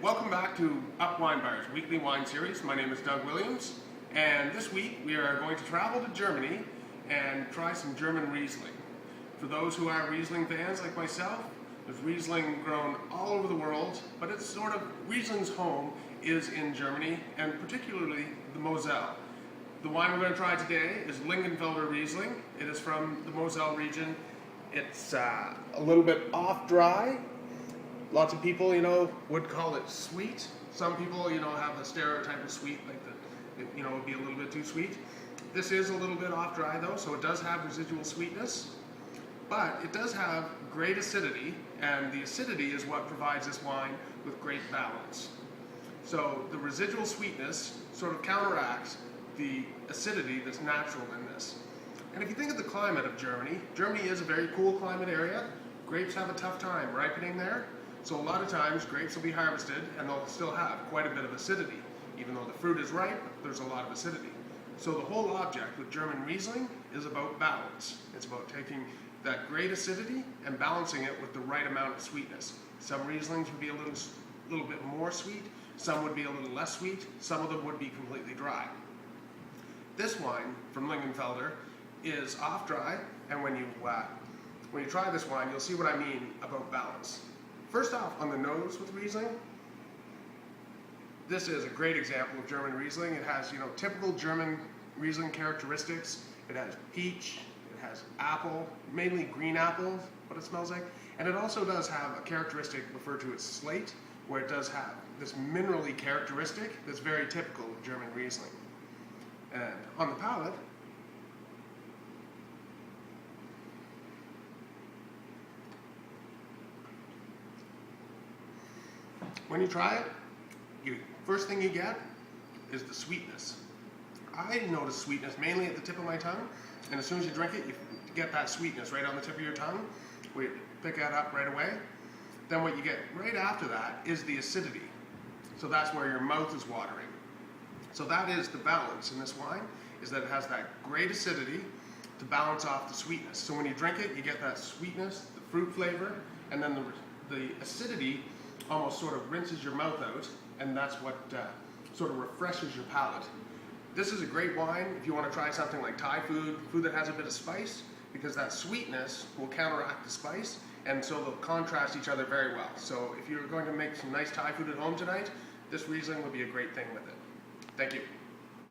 Welcome back to Up Wine Bar's weekly wine series. My name is Doug Williams, and this week we are going to travel to Germany and try some German Riesling. For those who are Riesling fans like myself, there's Riesling grown all over the world, but it's sort of Riesling's home is in Germany, and particularly the Moselle. The wine we're going to try today is Lingenfelder Riesling. It is from the Moselle region. It's a little bit off dry. Lots of people, would call it sweet. Some people, have a stereotype of sweet, like it would be a little bit too sweet. This is a little bit off dry though, so it does have residual sweetness, but it does have great acidity, and the acidity is what provides this wine with great balance. So the residual sweetness sort of counteracts the acidity that's natural in this. And if you think of the climate of Germany, Germany is a very cool climate area. Grapes have a tough time ripening there. So a lot of times grapes will be harvested and they'll still have quite a bit of acidity. Even though the fruit is ripe, there's a lot of acidity. So the whole object with German Riesling is about balance. It's about taking that great acidity and balancing it with the right amount of sweetness. Some Rieslings would be a little bit more sweet, some would be a little less sweet, some of them would be completely dry. This wine from Lingenfelder is off dry, and when you try this wine, you'll see what I mean about balance. First off, on the nose with Riesling, this is a great example of German Riesling. It has, typical German Riesling characteristics. It has peach, it has apple, mainly green apple, what it smells like. And it also does have a characteristic referred to as slate, where it does have this minerally characteristic that's very typical of German Riesling. And on the palate, when you try it, first thing you get is the sweetness. I notice sweetness mainly at the tip of my tongue, and as soon as you drink it, you get that sweetness right on the tip of your tongue. We pick that up right away. Then what you get right after that is the acidity. So that's where your mouth is watering. So that is the balance in this wine, is that it has that great acidity to balance off the sweetness. So when you drink it, you get that sweetness, the fruit flavor, and then the acidity almost sort of rinses your mouth out, and that's what sort of refreshes your palate. This is a great wine if you want to try something like Thai food that has a bit of spice, because that sweetness will counteract the spice, and so they'll contrast each other very well. So if you're going to make some nice Thai food at home tonight, this Riesling would be a great thing with it. Thank you.